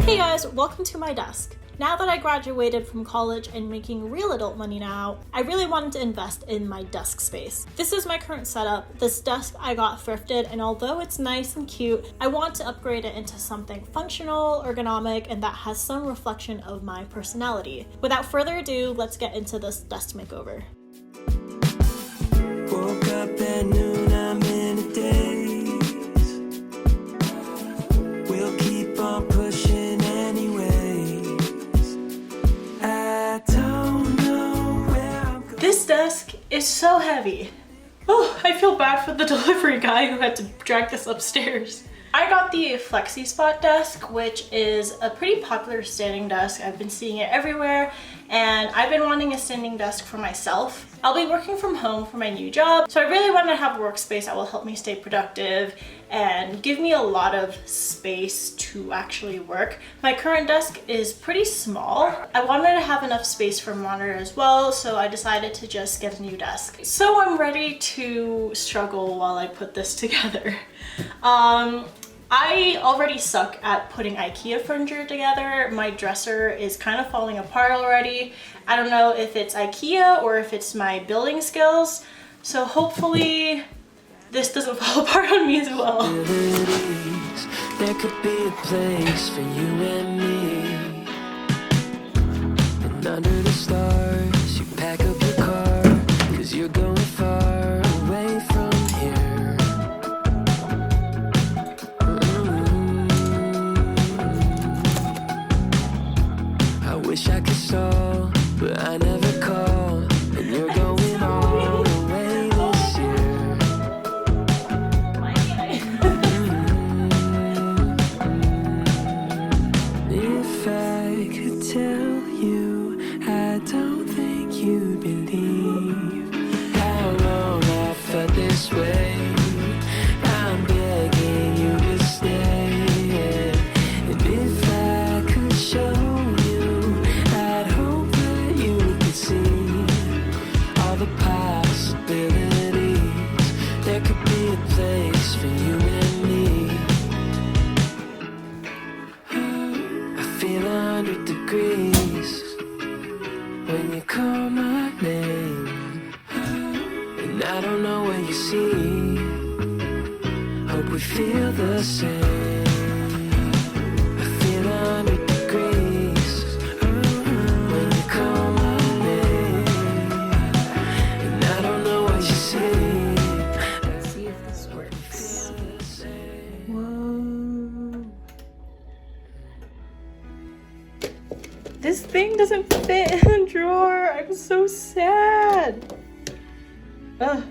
Hey guys, welcome to my desk. Now that I graduated from college and making real adult money now, I really wanted to invest in my desk space. This is my current setup. This desk I got thrifted, and although it's nice and cute, I want to upgrade it into something functional, ergonomic, and that has some reflection of my personality. Without further ado, let's get into this desk makeover. Woke up at noon, I'm in a daze. We'll keep on pushing anyways. I don't know where I'm going. This desk is so heavy. Oh, I feel bad for the delivery guy who had to drag this upstairs. I got the Flexi Spot desk, which is a pretty popular standing desk. I've been seeing it everywhere, and I've been wanting a standing desk for myself. I'll be working from home for my new job, so I really want to have a workspace that will help me stay productive and give me a lot of space to actually work. My current desk is pretty small. I wanted to have enough space for a monitor as well, so I decided to just get a new desk. So I'm ready to struggle while I put this together. I already suck at putting IKEA furniture together. My dresser is kind of falling apart already. I don't know if it's IKEA or if it's my building skills. So hopefully this doesn't fall apart on me as well. There could be a place for you and me. And under the stars, you pack up your car, 'cause you're going far away from here. I wish I could stall, but I never call. And you're going all the way this year. If I could tell you, I don't think you'd believe how long I felt this way. I'm begging you to stay. And if I could show you, I'd hope that you could see all the possibilities. There could be a place for you and me. I feel 100 degrees when you call my name, and I don't know what you see. Hope we feel the same. I feel 100 degrees when you call my name, and I don't know what you see. Let's see if this works. Whoa. This thing doesn't fit in the drawer. I'm so sad. Ugh.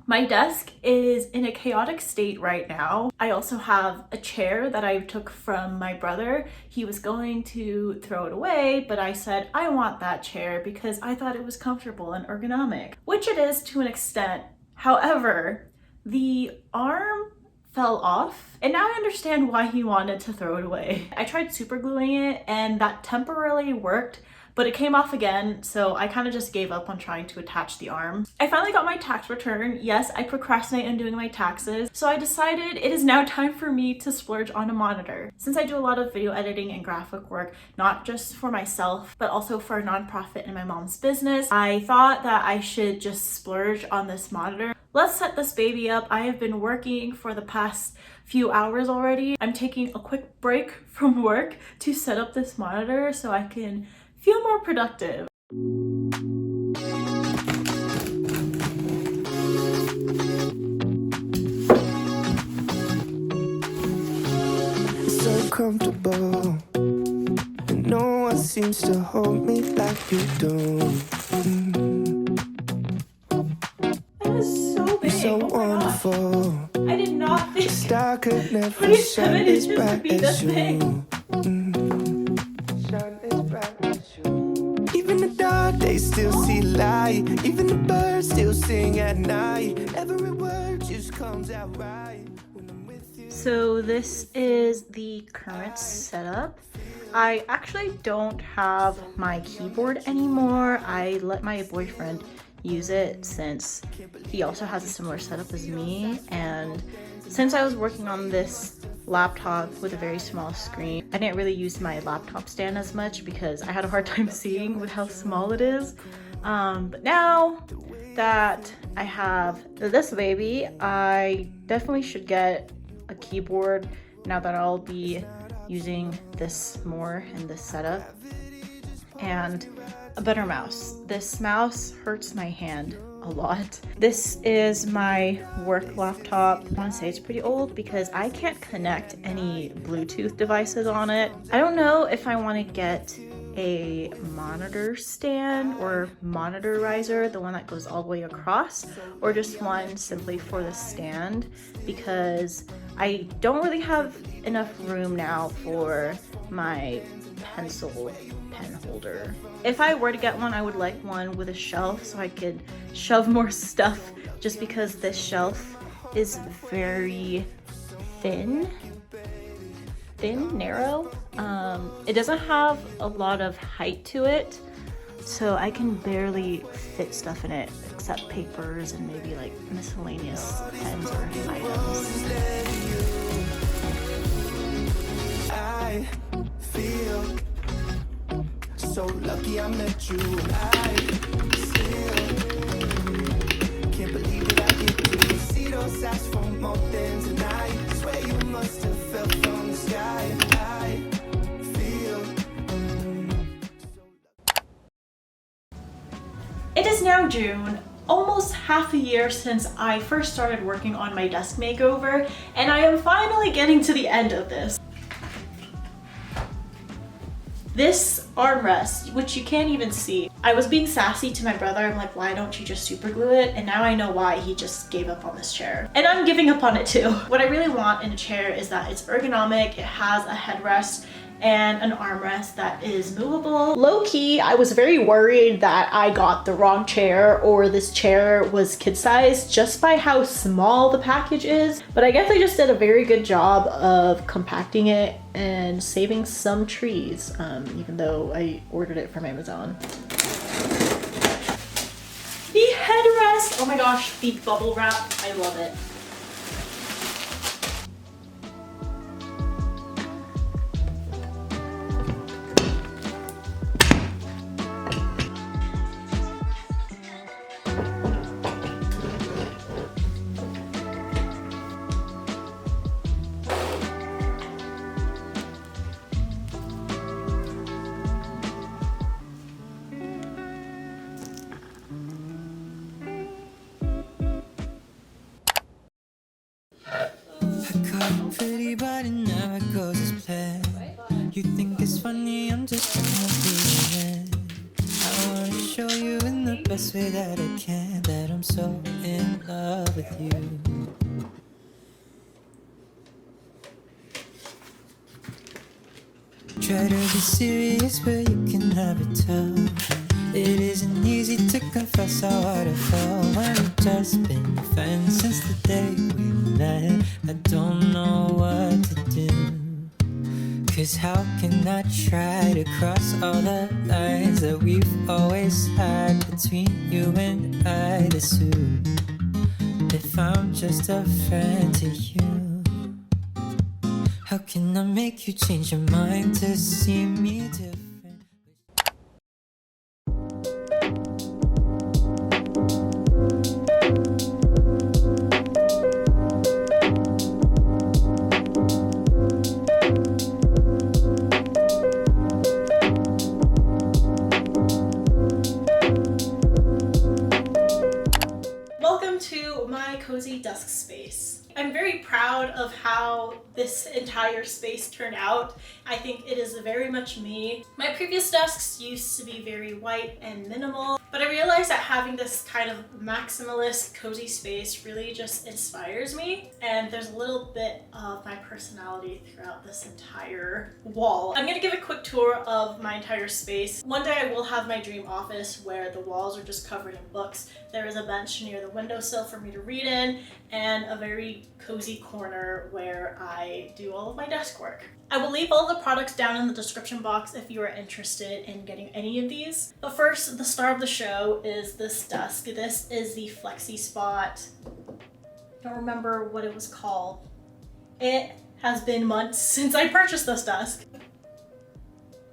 My desk is in a chaotic state right now. I also have a chair that I took from my brother. He was going to throw it away, but I said, I want that chair because I thought it was comfortable and ergonomic, which it is to an extent. However, the arm fell off, and now I understand why he wanted to throw it away. I tried super gluing it, and that temporarily worked, but it came off again, so I kind of just gave up on trying to attach the arm. I finally got my tax return. Yes, I procrastinate on doing my taxes, so I decided it is now time for me to splurge on a monitor. Since I do a lot of video editing and graphic work, not just for myself, but also for a nonprofit in my mom's business, I thought that I should just splurge on this monitor. Let's set this baby up. I have been working for the past few hours already. I'm taking a quick break from work to set up this monitor so I can feel more productive. It's so comfortable, and no one seems to hold me like you do. That is so big. So oh my wonderful. gosh. I did not think Star could never 27 shine as inches would bright be this as big. you. Shine as bright as you. Even the dark days still see light. Even the birds still sing at night. Every word just comes out right when I'm with you. So this is the current setup. I actually don't have my keyboard anymore. I let my boyfriend use it since he also has a similar setup as me, and Since I was working on this laptop with a very small screen, I didn't really use my laptop stand as much because I had a hard time seeing with how small it is. But now that I have this baby, I definitely should get a keyboard now that I'll be using this more in this setup, and a better mouse. This mouse hurts my hand a lot. This is my work laptop. I want to say it's pretty old because I can't connect any Bluetooth devices on it. I don't know if I want to get a monitor stand or monitor riser, the one that goes all the way across, or just one simply for the stand, because I don't really have enough room now for my pencil pen holder. If I were to get one, I would like one with a shelf so I could shove more stuff, just because this shelf is very narrow. It doesn't have a lot of height to it, so I can barely fit stuff in it except papers and maybe like miscellaneous pens or items. I feel so lucky I met you. I still can't believe that I get to see those eyes for more than tonight. Swear you must have fell from the sky. I feel It is now June, almost half a year since I first started working on my desk makeover, and I am finally getting to the end of this. This armrest, which you can't even see, I was being sassy to my brother. I'm like, why don't you just super glue it? And now I know why he just gave up on this chair. And I'm giving up on it too. What I really want in a chair is that it's ergonomic, it has a headrest, and an armrest that is movable. Low-key, I was very worried that I got the wrong chair or this chair was kid-sized just by how small the package is. But I guess I just did a very good job of compacting it and saving some trees, even though I ordered it from Amazon. The headrest! Oh my gosh, the bubble wrap, I love it. pretty, but it never goes as planned. You think it's funny, I'm just trying to be in. I wanna show you in the best way that I can that I'm so in love with you. Try to be serious, but you can never tell. It isn't easy to confess how hard I felt when we've just been friends since the day we met. I don't know what to do, 'cause how can I try to cross all the lines that we've always had between you and I? This soon, if I'm just a friend to you, how can I make you change your mind to see me different? Welcome to my cozy desk space. I'm very proud of how this entire space turned out. I think it is very much me. My previous desks used to be very white and minimal, but I realized that having this kind of maximalist cozy space really just inspires me, and there's a little bit of my personality throughout this entire wall. I'm gonna give a quick tour of my entire space. One day I will have my dream office where the walls are just covered in books. There is a bench near the windowsill for me to read in, and a very cozy corner where I do all of my desk work. I will leave all the products down in the description box if you are interested in getting any of these. But first, the star of the show is this desk. This is the Flexi Spot. I don't remember what it was called. It has been months since I purchased this desk.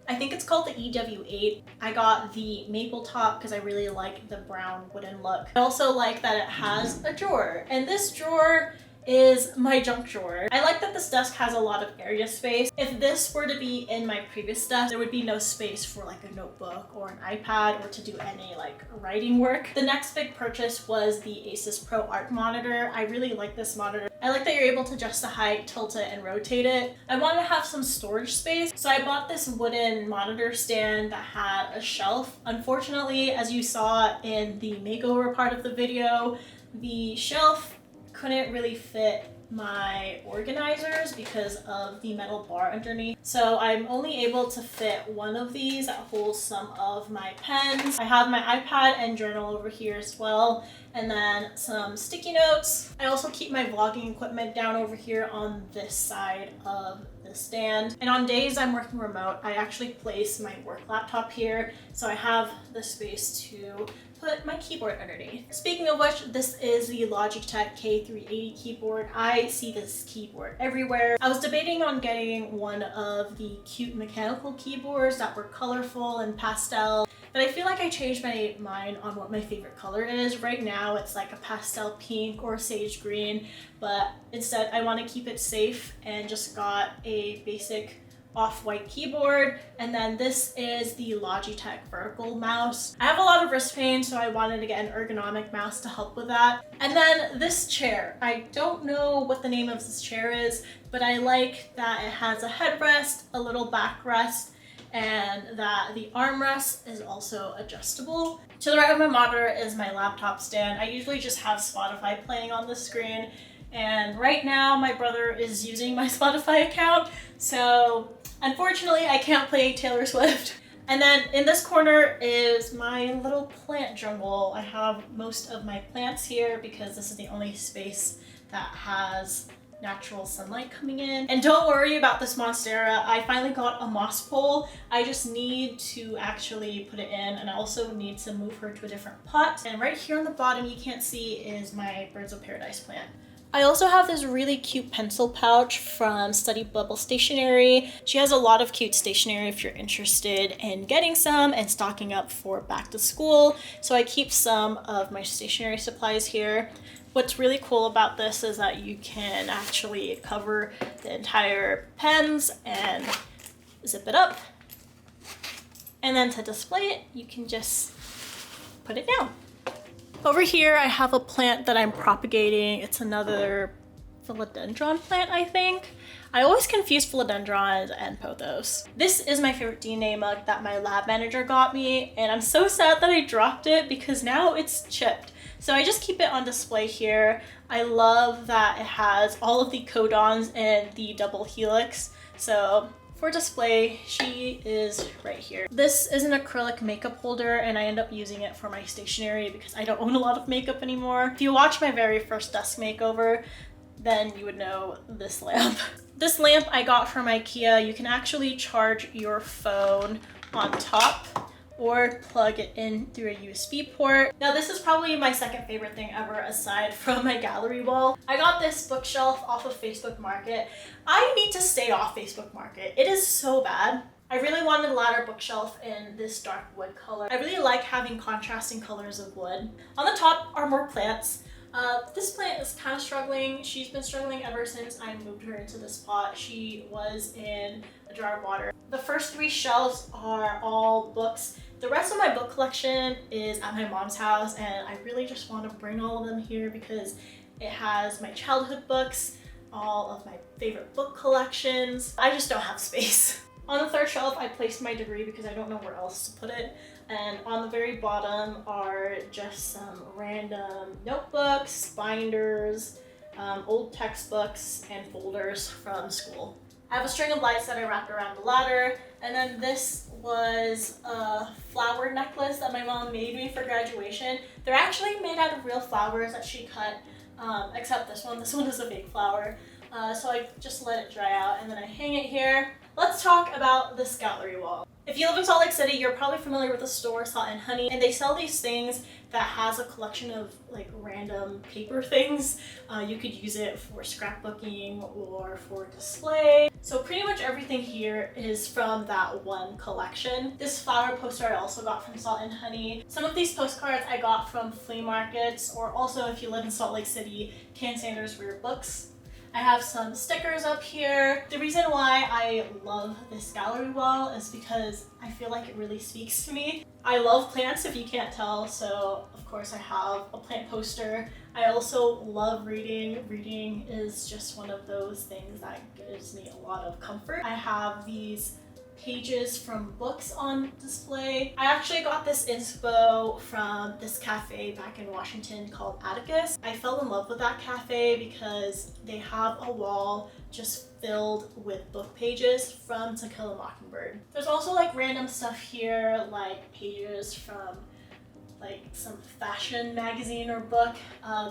I think it's called the EW8. I got the maple top because I really like the brown wooden look. I also like that it has a drawer, and this drawer is my junk drawer. I like that this desk has a lot of area space. If this were to be in my previous desk, there would be no space for like a notebook or an iPad or to do any like writing work. The next big purchase was the Asus Pro Art monitor. I really like this monitor. I like that you're able to adjust the height, tilt it, and rotate it. I wanted to have some storage space, so I bought this wooden monitor stand that had a shelf. Unfortunately, as you saw in the makeover part of the video, the shelf couldn't really fit my organizers because of the metal bar underneath. So I'm only able to fit one of these that holds some of my pens. I have my iPad and journal over here as well, and then some sticky notes. I also keep my vlogging equipment down over here on this side of the stand. And on days I'm working remote, I actually place my work laptop here, so I have the space to put my keyboard underneath. Speaking of which, this is the Logitech K380 keyboard. I see this keyboard everywhere. I was debating on getting one of the cute mechanical keyboards that were colorful and pastel, but I feel like I changed my mind on what my favorite color is. Right now it's like a pastel pink or sage green, but instead I want to keep it safe and just got a basic off-white keyboard. And then this is the Logitech vertical mouse. I have a lot of wrist pain, so I wanted to get an ergonomic mouse to help with that. And then this chair. I don't know what the name of this chair is, but I like that it has a headrest, a little backrest, and that the armrest is also adjustable. To the right of my monitor is my laptop stand. I usually just have Spotify playing on the screen, and right now my brother is using my Spotify account, so unfortunately I can't play Taylor Swift. And then in this corner is my little plant jungle. I have most of my plants here because this is the only space that has natural sunlight coming in. And don't worry about this monstera. I finally got a moss pole. I just need to actually put it in, and I also need to move her to a different pot. And right here on the bottom you can't see is my Birds of Paradise plant. I also have this really cute pencil pouch from Study Bubble Stationery. She has a lot of cute stationery if you're interested in getting some and stocking up for back to school. So I keep some of my stationery supplies here. What's really cool about this is that you can actually cover the entire pens and zip it up. And then to display it, you can just put it down. Over here, I have a plant that I'm propagating. It's another philodendron plant, I think. I always confuse philodendrons and pothos. This is my favorite DNA mug that my lab manager got me, and I'm so sad that I dropped it because now it's chipped. So I just keep it on display here. I love that it has all of the codons and the double helix. So for display, she is right here. This is an acrylic makeup holder, and I end up using it for my stationery because I don't own a lot of makeup anymore. If you watch my very first desk makeover, then you would know this lamp. This lamp I got from IKEA. You can actually charge your phone on top or plug it in through a USB port. Now this is probably my second favorite thing ever aside from my gallery wall. I got this bookshelf off of Facebook Market. I need to stay off Facebook Market. It is so bad. I really wanted a ladder bookshelf in this dark wood color. I really like having contrasting colors of wood. On the top are more plants. This plant is kind of struggling. She's been struggling ever since I moved her into this pot. She was in a jar of water. The first three shelves are all books. The rest of my book collection is at my mom's house, and I really just want to bring all of them here because it has my childhood books, all of my favorite book collections. I just don't have space. On the third shelf, I placed my degree because I don't know where else to put it. And on the very bottom are just some random notebooks, binders, old textbooks, and folders from school. I have a string of lights that I wrapped around the ladder, and then this was a flower necklace that my mom made me for graduation. They're actually made out of real flowers that she cut, except this one. This one is a fake flower. So I just let it dry out and then I hang it here. Let's talk about this gallery wall. If you live in Salt Lake City, you're probably familiar with the store Salt and Honey, and they sell these things that has a collection of like random paper things. You could use it for scrapbooking or for display. So pretty much everything here is from that one collection. This flower poster I also got from Salt and Honey. Some of these postcards I got from flea markets, or also if you live in Salt Lake City, Can Sanders Rare Books. I have some stickers up here. The reason why I love this gallery wall is because I feel like it really speaks to me. I love plants, if you can't tell, so of course I have a plant poster. I also love reading. Reading is just one of those things that gives me a lot of comfort. I have these pages from books on display. I actually got this inspo from this cafe back in Washington called Atticus. I fell in love with that cafe because they have a wall just filled with book pages from To Kill a Mockingbird. There's also like random stuff here, like pages from like some fashion magazine or book,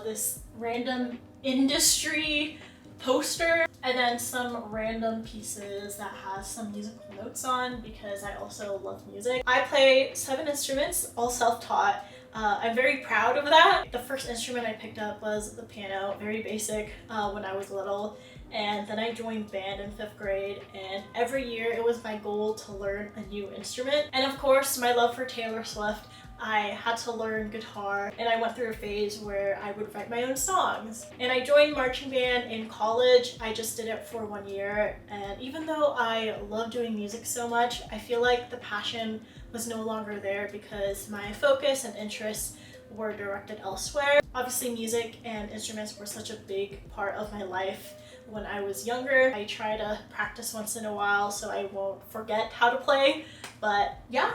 this random industry poster, and then some random pieces that has some musical notes on because I also love music. I play 7 instruments, all self-taught. I'm very proud of that. The first instrument I picked up was the piano, very basic when I was little, and then I joined band in 5th grade, and every year it was my goal to learn a new instrument. And of course, my love for Taylor Swift, I had to learn guitar, and I went through a phase where I would write my own songs. And I joined marching band in college. I just did it for 1 year, and even though I love doing music so much, I feel like the passion was no longer there because my focus and interests were directed elsewhere. Obviously, music and instruments were such a big part of my life when I was younger. I try to practice once in a while so I won't forget how to play, but yeah.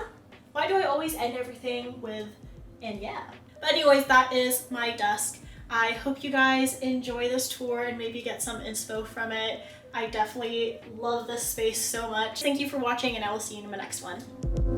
Why do I always end everything with, and yeah? But anyways, that is my desk. I hope you guys enjoy this tour and maybe get some inspo from it. I definitely love this space so much. Thank you for watching, and I will see you in my next one.